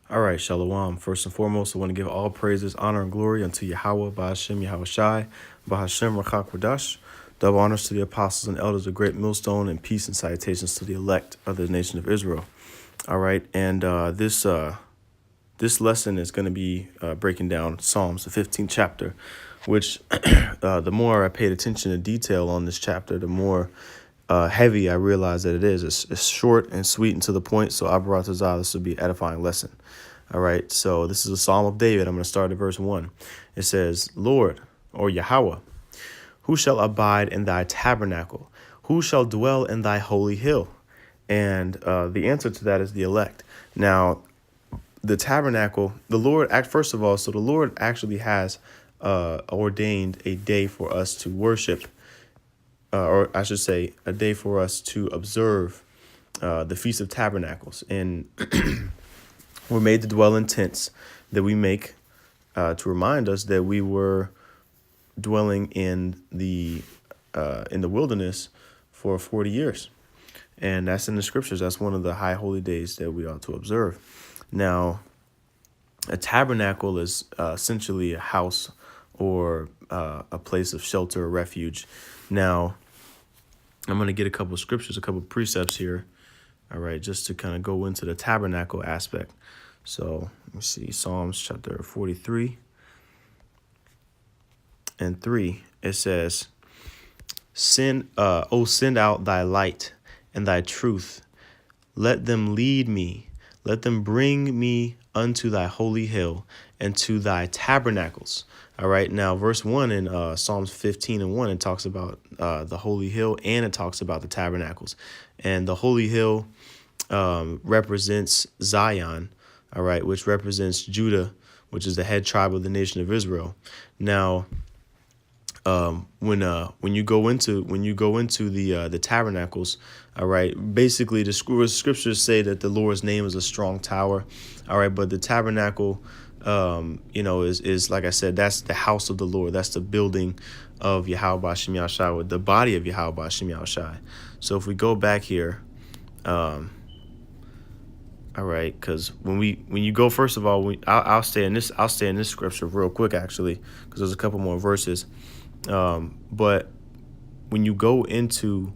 All right, Shalom. First and foremost, I want to give all praises, honor, and glory unto Yahweh, Ba'ashem, Yahweh Shai, Ba'ashem, Rakak Wadash. Double honors to the apostles and elders of Great Millstone, and peace and salutations to the elect of the nation of Israel. All right, and this lesson is going to be breaking down Psalms, the 15th chapter, which the more I paid attention to detail on this chapter, the more heavy I realized that it is. It's short and sweet and to the point, so I brought this out. This will be an edifying lesson. All right, so this is a Psalm of David. I'm going to start at verse 1. It says, Lord, or Yahweh, who shall abide in thy tabernacle? Who shall dwell in thy holy hill? And the answer to that is the elect. Now, the tabernacle, the Lord, first of all, so the Lord actually has ordained a day for us to worship, or I should say, a day for us to observe the Feast of Tabernacles. And we're made to dwell in tents that we make to remind us that we were dwelling in the wilderness for 40 years. And that's in the scriptures. That's one of the high holy days that we ought to observe. Now, a tabernacle is essentially a house or a place of shelter or refuge. Now, I'm going to get a couple of scriptures, a couple of precepts here. All right, just to kind of go into the tabernacle aspect. So let me see, Psalms chapter 43 and 3. It says, send out thy light and thy truth. Let them lead me. Let them bring me unto thy holy hill and to thy tabernacles. All right. Now, verse 1 in Psalms 15 and 1, it talks about the holy hill and it talks about the tabernacles. And the holy hill represents Zion, all right, which represents Judah, which is the head tribe of the nation of Israel. Now, when you go into the tabernacles, all right, basically the scriptures say that the Lord's name is a strong tower, all right, but the tabernacle, is like I said, that's the house of the Lord, that's the building of Yahweh Ba'ashem Yahushai, the body of Yahweh Ba'ashem Yahushai. So if we go back here, all right, because when you go, first of all, I'll stay in this scripture real quick actually, because there's a couple more verses. But when you go into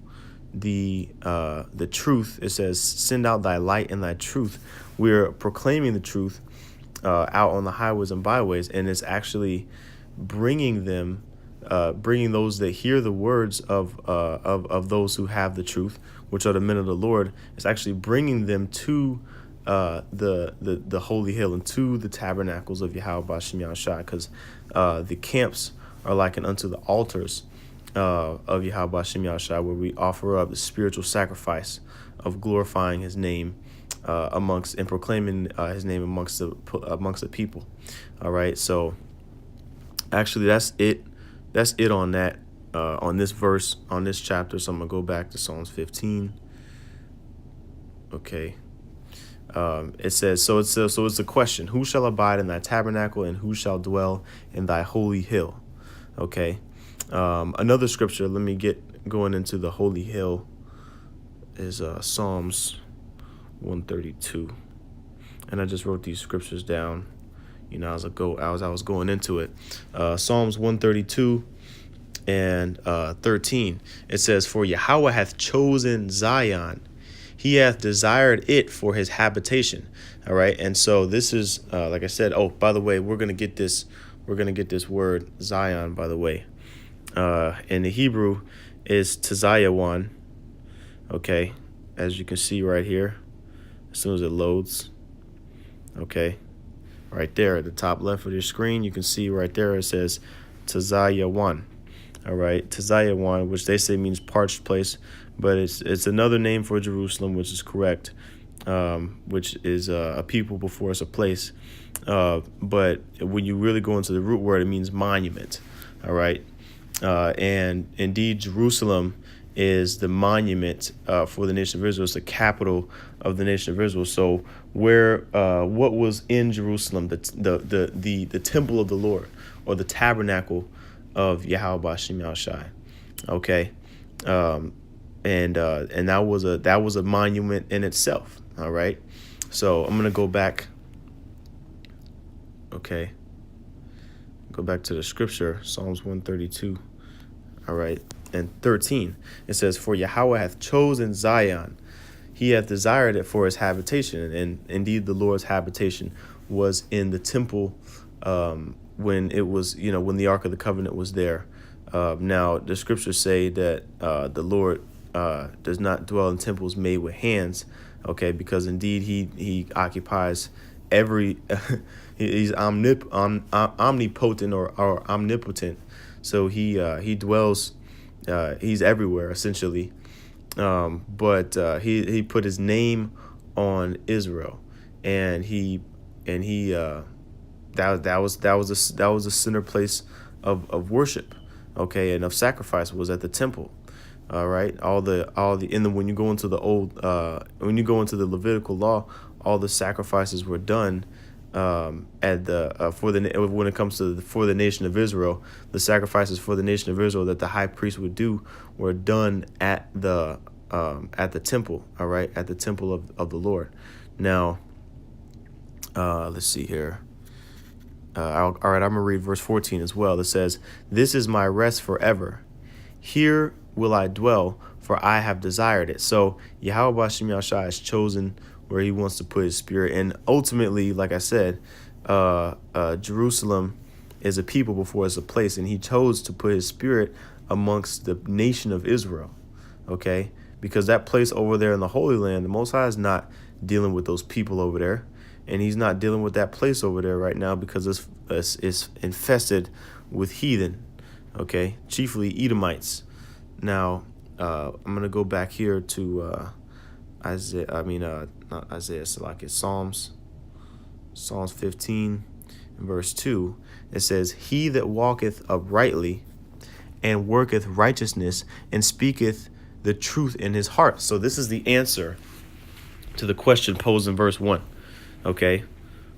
the truth, it says, "Send out thy light and thy truth." We're proclaiming the truth out on the highways and byways, and it's actually bringing those that hear the words of those who have the truth, which are the men of the Lord. It's actually bringing them to the holy hill and to the tabernacles of Yahweh Ba'ashem Yahushai, because the camps are likened unto the altars of Yahweh Ba'ashem Yahushai, where we offer up the spiritual sacrifice of glorifying His name amongst and proclaiming His name amongst the people. All right, so actually that's it. That's it on that on this verse, on this chapter. So I'm gonna go back to Psalms 15. Okay. It says, so it's a question: who shall abide in thy tabernacle, and who shall dwell in thy holy hill? Okay. Another scripture, let me get going into the holy hill, is Psalms 132. And I just wrote these scriptures down, as I was going into it. Psalms 132 and 13. It says, "For Yahweh hath chosen Zion. He hath desired it for his habitation." All right. And so this is, like I said, oh, by the way, we're going to get this word Zion, by the way. In the Hebrew is Tzayawan. Okay. As you can see right here, as soon as it loads. Okay. Right there at the top left of your screen, you can see right there, it says Tzayawan. All right. Tzayawan, which they say means parched place, but it's another name for Jerusalem, which is correct, which is a people before it's a place. But when you really go into the root word, it means monument. All right. And indeed, Jerusalem is the monument for the nation of Israel. It's the capital of the nation of Israel. So what was in Jerusalem, the temple of the Lord, or the tabernacle of Yahweh Ba'ashem Yahushai. Okay. And that was a monument in itself. All right. So I'm going to go back Okay. Go back to the scripture, Psalms 132. All right. And 13. It says, "For Yahweh hath chosen Zion. He hath desired it for his habitation." And indeed, the Lord's habitation was in the temple when it was, when the Ark of the Covenant was there. Now, the scriptures say that the Lord does not dwell in temples made with hands, okay, because indeed he occupies every, he's omnipotent or omnipotent. So he dwells, he's everywhere, essentially. But he put his name on Israel, and that was a center place of worship, okay, and of sacrifice was at the temple. All right, when you go into the Levitical law, all the sacrifices were done at the when it comes to for the nation of Israel. The sacrifices for the nation of Israel that the high priest would do were done at the temple. All right, at the temple of the Lord. Now, let's see here. All right, I'm gonna read verse 14 as well. It says, "This is my rest forever. Here will I dwell, for I have desired it." So Yahweh B'Shem Yahushua has chosen where he wants to put his spirit. And ultimately, like I said, Jerusalem is a people before it's a place. And he chose to put his spirit amongst the nation of Israel, okay? Because that place over there in the Holy Land, the Most High is not dealing with those people over there. And he's not dealing with that place over there right now because it's infested with heathen, okay? Chiefly Edomites. Now, I'm going to go back here to not Isaiah, Psalms 15 and verse 2. It says, "He that walketh uprightly and worketh righteousness and speaketh the truth in his heart." So this is the answer to the question posed in verse 1. Okay,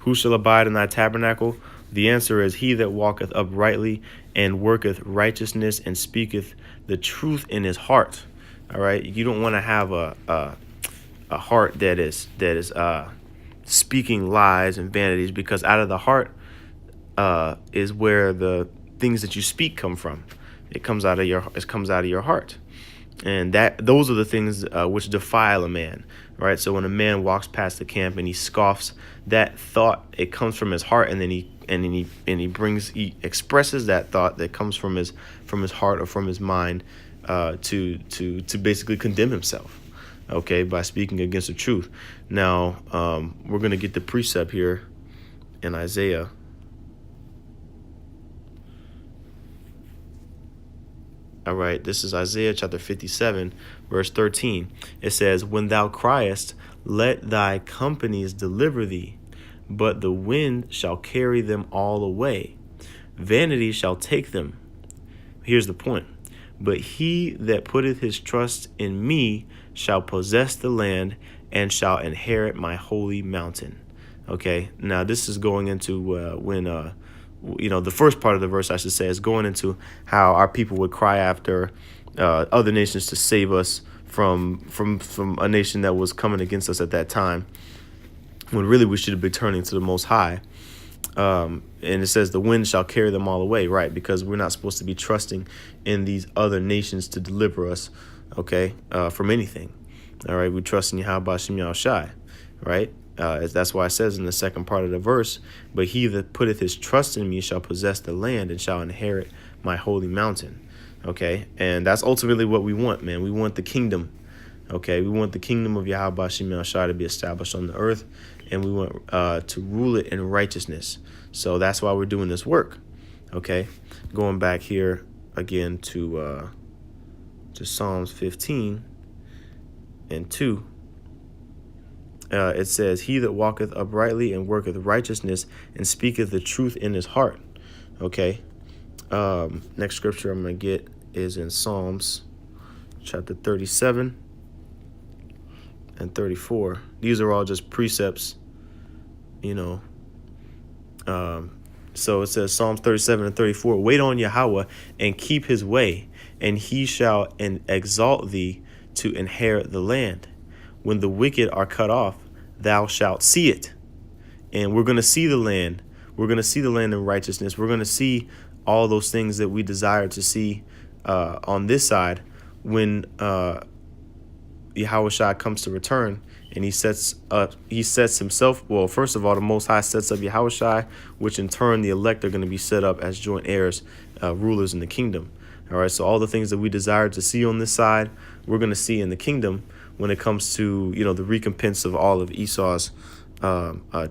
who shall abide in thy tabernacle? The answer is he that walketh uprightly and worketh righteousness and speaketh the truth in his heart. All right, you don't want to have a heart that is speaking lies and vanities, because out of the heart is where the things that you speak come from. It comes out of your heart. And those are the things which defile a man, right? So when a man walks past the camp and he scoffs, that thought, it comes from his heart, and then he expresses that thought that comes from his heart or from his mind to basically condemn himself, okay, by speaking against the truth. Now we're gonna get the precept here in Isaiah. All right, this is Isaiah chapter 57, verse 13. It says, "When thou criest, let thy companies deliver thee, but the wind shall carry them all away. Vanity shall take them." Here's the point. "But he that putteth his trust in me shall possess the land and shall inherit my holy mountain." Okay, now this is going into when the first part of the verse, I should say, is going into how our people would cry after other nations to save us from a nation that was coming against us at that time, when really we should have been turning to the Most High. And it says the wind shall carry them all away, right? Because we're not supposed to be trusting in these other nations to deliver us, okay, from anything. All right, we trust in Yahweh B'Shem Yahushua, right? That's why it says in the second part of the verse, "But he that putteth his trust in me shall possess the land and shall inherit my holy mountain." Okay, and that's ultimately what we want, man. We want the kingdom. Okay, we want the kingdom of Yahweh B'Shem Yahushua to be established on the earth, and we want to rule it in righteousness. So that's why we're doing this work. Okay, going back here again to Psalms 15 and 2. It says, "He that walketh uprightly and worketh righteousness and speaketh the truth in his heart." Okay. Next scripture I'm going to get is in Psalms chapter 37 and 34. These are all just precepts, So it says, Psalms 37 and 34, "Wait on Yahweh and keep his way, and he shall exalt thee to inherit the land. When the wicked are cut off, thou shalt see it." And we're going to see the land we're going to see the land in righteousness. We're going to see all those things that we desire to see on this side when Yahushua comes to return, and he sets himself. Well, first of all, the Most High sets up Yahushua, which in turn the elect are going to be set up as joint heirs, rulers in the kingdom. All right, so all the things that we desire to see on this side, we're going to see in the kingdom when it comes to, the recompense of all of Esau's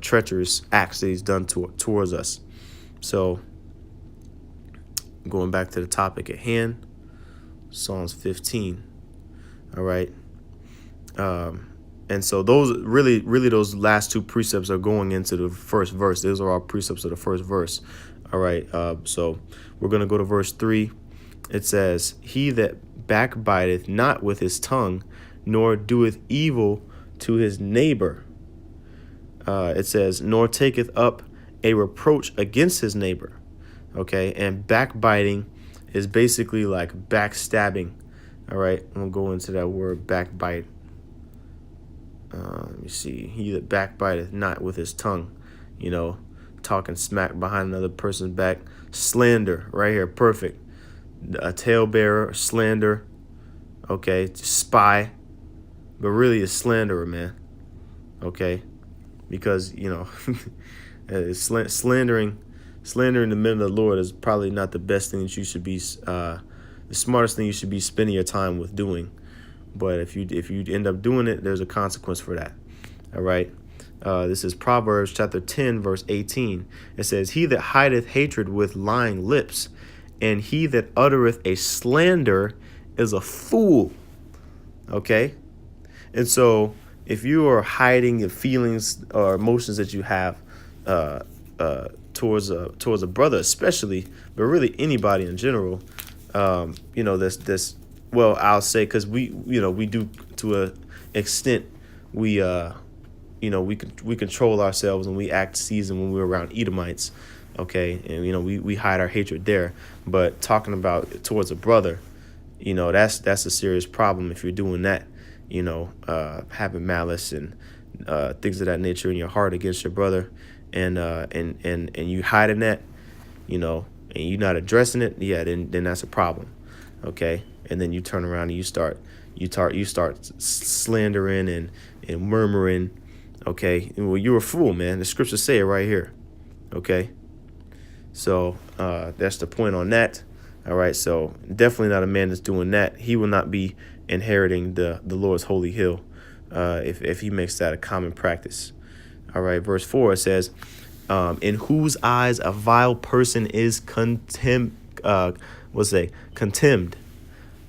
treacherous acts that he's done towards us. So going back to the topic at hand, Psalms 15. All right. And so those really those last two precepts are going into the first verse. Those are all precepts of the first verse. All right. So we're going to go to verse 3. It says, he that backbiteth not with his tongue, nor doeth evil to his neighbor. It says, nor taketh up a reproach against his neighbor. Okay. And backbiting is basically like backstabbing. All right. I'm going to go into that word backbite. Let me see. He that backbiteth not with his tongue, talking smack behind another person's back. Slander right here. Perfect. A talebearer, slander. Okay. Spy. But really a slanderer, man. Okay. Because, slandering the men of the Lord is probably not the best thing that you should be, the smartest thing you should be spending your time with doing. But if you end up doing it, there's a consequence for that. All right. This is Proverbs chapter 10, verse 18. It says, he that hideth hatred with lying lips, and he that uttereth a slander is a fool. Okay. And so if you are hiding your feelings or emotions that you have towards a brother, especially, but really anybody in general, this well, I'll say, because we do to a extent, we control ourselves and we act seasoned when we're around Edomites. Okay. And, we hide our hatred there. But talking about towards a brother, that's a serious problem if you're doing that, having malice and things of that nature in your heart against your brother, and you hiding that, and you're not addressing it. Yeah, then that's a problem. Okay. And then you turn around and you start slandering and murmuring. Okay. Well, you're a fool, man. The scriptures say it right here. Okay. So that's the point on that. All right. So definitely not a man that's doing that. He will not be inheriting the Lord's holy hill if he makes that a common practice. All right. Verse 4, it says, in whose eyes a vile person is contemned.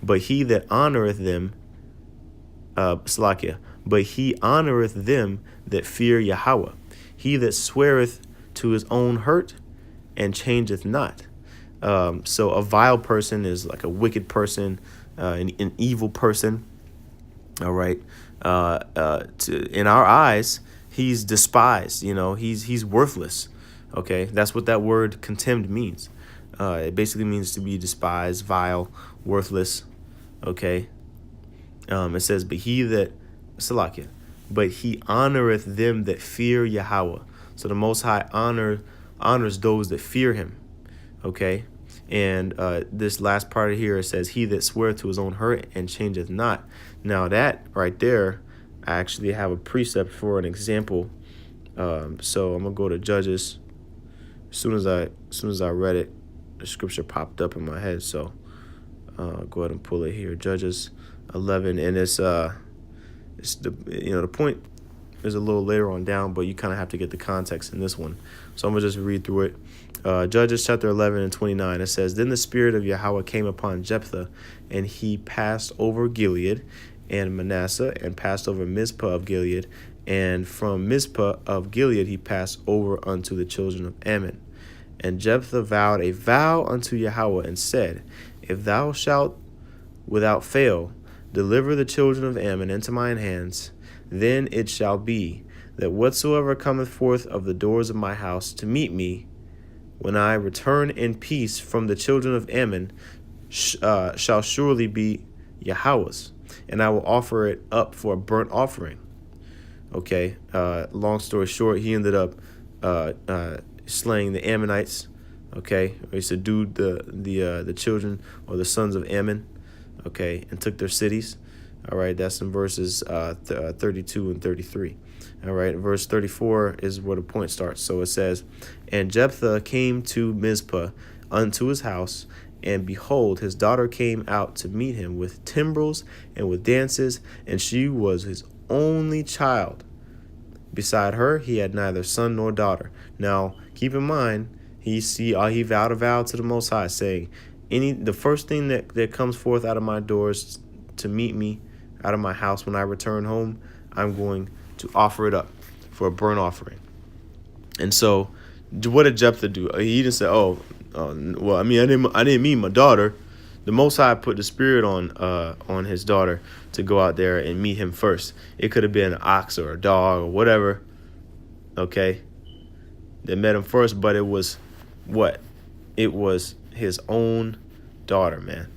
But he that honoreth them, but he honoreth them that fear Yahweh. He that sweareth to his own hurt and changeth not. So a vile person is like a wicked person, an evil person. All right. In our eyes, he's despised. He's worthless. Okay. That's what that word contemned means. It basically means to be despised, vile, worthless. Okay. It says, but he honoreth them that fear Yahweh. So the Most High honors those that fear him. Okay. And this last part of here, it says, he that sweareth to his own hurt and changeth not. Now that right there, I actually have a precept for an example. So I'm gonna go to Judges. As soon as I read it, the scripture popped up in my head. So go ahead and pull it here. Judges 11, and it's the point is a little later on down, but you kind of have to get the context in this one. So I'm gonna just read through it. Judges chapter 11 and 29. It says, then the spirit of Yahweh came upon Jephthah, and he passed over Gilead and Manasseh, and passed over Mizpah of Gilead, and from Mizpah of Gilead he passed over unto the children of Ammon. And Jephthah vowed a vow unto Yahweh, and said, if thou shalt without fail deliver the children of Ammon into mine hands, then it shall be that whatsoever cometh forth of the doors of my house to meet me, when I return in peace from the children of Ammon, shall surely be Yahweh's, and I will offer it up for a burnt offering. Okay. Long story short, he ended up slaying the Ammonites. Okay, he subdued the children or the sons of Ammon. Okay, and took their cities. All right, that's in verses 32 and 33. All right, verse 34 is where the point starts. So it says, and Jephthah came to Mizpah unto his house, and behold, his daughter came out to meet him with timbrels and with dances, and she was his only child. Beside her, he had neither son nor daughter. Now, keep in mind, he vowed a vow to the Most High, saying, the first thing that comes forth out of my doors to meet me out of my house when I return home, I'm going to offer it up for a burnt offering. And so, what did Jephthah do? He didn't say, well, I didn't mean my daughter. The Most High put the spirit on his daughter to go out there and meet him first. It could have been an ox or a dog or whatever, okay, that met him first, but it was what? It was his own daughter, man.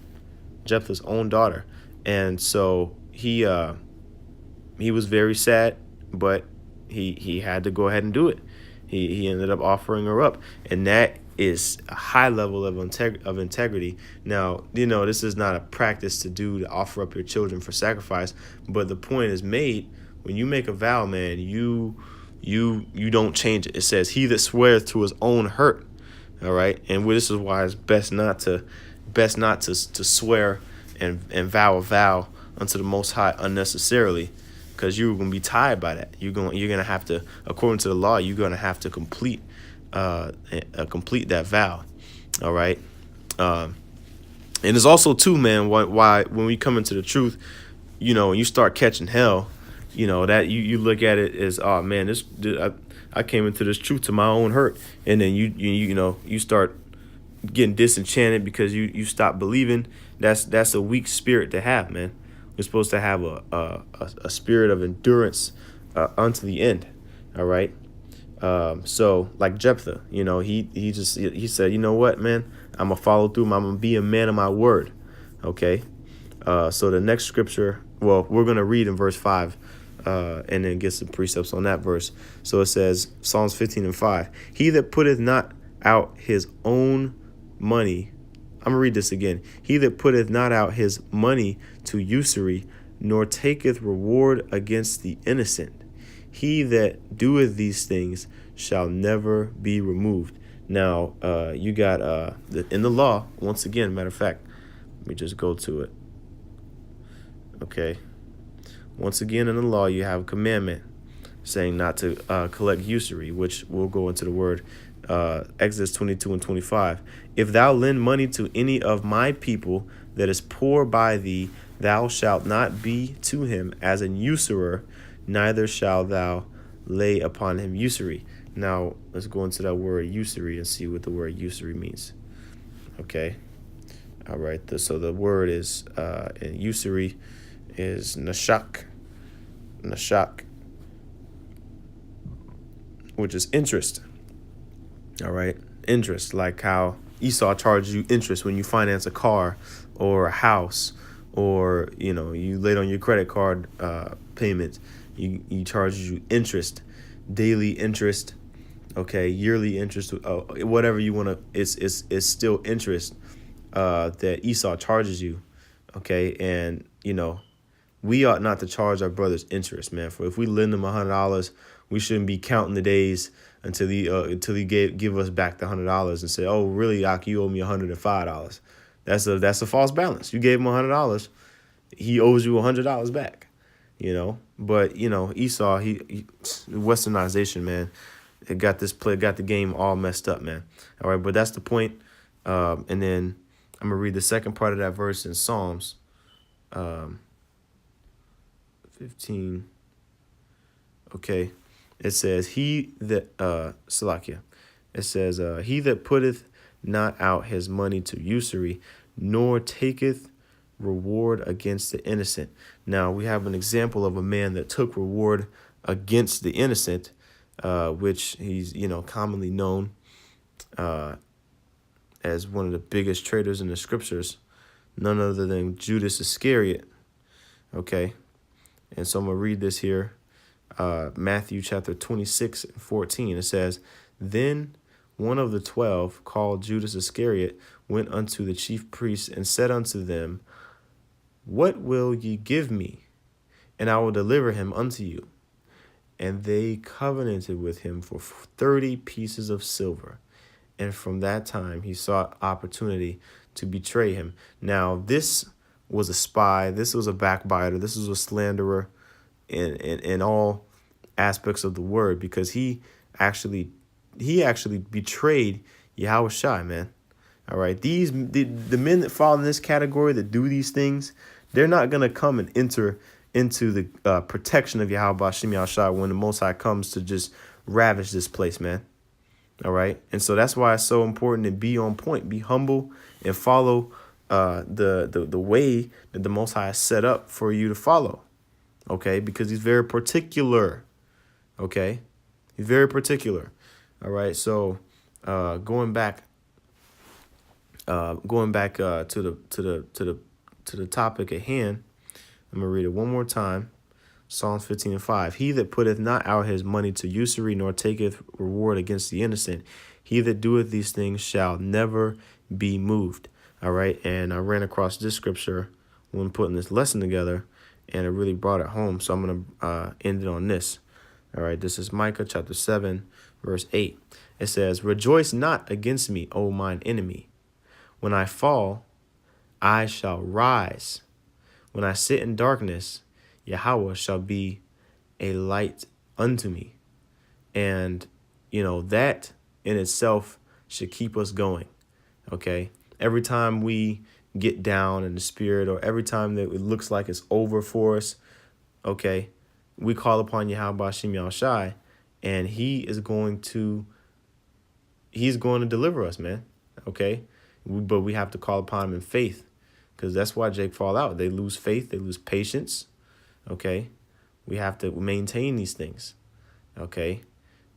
Jephthah's own daughter. And so he was very sad, but he had to go ahead and do it. He ended up offering her up, and that is a high level of integrity. Now, this is not a practice to offer up your children for sacrifice, but the point is made. When you make a vow, man, you don't change it. It says, he that sweareth to his own hurt. All right, and this is why it's best not to swear and vow a vow unto the Most High unnecessarily, because you're gonna be tied by that. You're gonna have to, according to the law, you're gonna have to complete that vow. All right, and it's also too, man, why when we come into the truth, and you start catching hell, that you look at it as, oh man, I came into this truth to my own hurt, and then you start getting disenchanted because you stop believing. That's a weak spirit to have, man. We're supposed to have a spirit of endurance unto the end. All right. So like Jephthah, he said, you know what, man, I'm gonna follow through. I'm gonna be a man of my word. Okay. So the next scripture, well, we're gonna read in verse 5. And then get some precepts on that verse. So it says, Psalms 15:5, he that putteth not out his own money, I'm going to read this again. He that putteth not out his money to usury, nor taketh reward against the innocent, he that doeth these things shall never be removed. Now, you got in the law, once again, matter of fact, let me just go to it. Okay. Once again, in the law, you have a commandment saying not to collect usury, which we'll go into the word Exodus 22 and 25. If thou lend money to any of my people that is poor by thee, thou shalt not be to him as an usurer, neither shalt thou lay upon him usury. Now, let's go into that word usury and see what the word usury means. Okay. All right. So the word is in usury is nashak, which is interest. All right, interest, like how Esau charges you interest when you finance a car or a house, or you late on your credit card payment. He charges you interest, daily interest, okay, yearly interest, whatever you want to. It's still interest that Esau charges you, okay, and we ought not to charge our brothers interest, man. For if we lend them $100, we shouldn't be counting the days until he give us back the $100 and say, oh, really, Ak, you owe me $105. That's a false balance. You gave him $100, he owes you $100 back. But Esau, he westernization, man, it got the game all messed up, man. All right, but that's the point. And then I'm gonna read the second part of that verse in Psalms 15. Okay. It says, he that Salakia. It says, he that putteth not out his money to usury, nor taketh reward against the innocent. Now we have an example of a man that took reward against the innocent, which he's commonly known as one of the biggest traitors in the scriptures, none other than Judas Iscariot. Okay. And so I'm going to read this here. Matthew chapter 26 and 14. It says, then one of the 12, called Judas Iscariot, went unto the chief priests and said unto them, What will ye give me? And I will deliver him unto you. And they covenanted with him for 30 pieces of silver. And from that time he sought opportunity to betray him. Now, this was a spy. This was a backbiter. This was a slanderer in all aspects of the word, because he actually betrayed Yahushua, man. All right. The men that fall in this category that do these things, they're not going to come and enter into the protection of Yahweh Shem Yahushua when the Most High comes to just ravage this place, man. All right. And so that's why it's so important to be on point, be humble, and follow the way that the Most High has set up for you to follow. Okay. Because he's very particular. Okay. He's very particular. All right. So going back to the topic at hand, I'm gonna read it one more time. Psalms 15:5. He that putteth not out his money to usury, nor taketh reward against the innocent, he that doeth these things shall never be moved. All right. And I ran across this scripture when putting this lesson together, and it really brought it home. So I'm gonna end it on this. All right. This is Micah chapter 7, verse 8. It says, Rejoice not against me, O mine enemy. When I fall, I shall rise. When I sit in darkness, Yahweh shall be a light unto me. And, that in itself should keep us going. Okay. Every time we get down in the spirit, or every time that it looks like it's over for us, okay, we call upon Yahweh Shem Yahushai, and he's going to deliver us, man. Okay. But we have to call upon him in faith, because that's why Jake fall out. They lose faith. They lose patience. Okay. We have to maintain these things. Okay.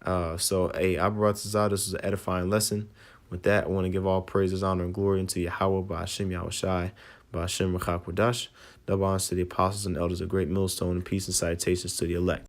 So, hey, I brought this out. This is an edifying lesson. With that, I want to give all praises, honor, and glory unto Yahweh, Ba'ashem Yahushai, Ba'ashem Rachak Wadash. Double honors to the apostles and elders of Great Millstone, and peace and salutations to the elect.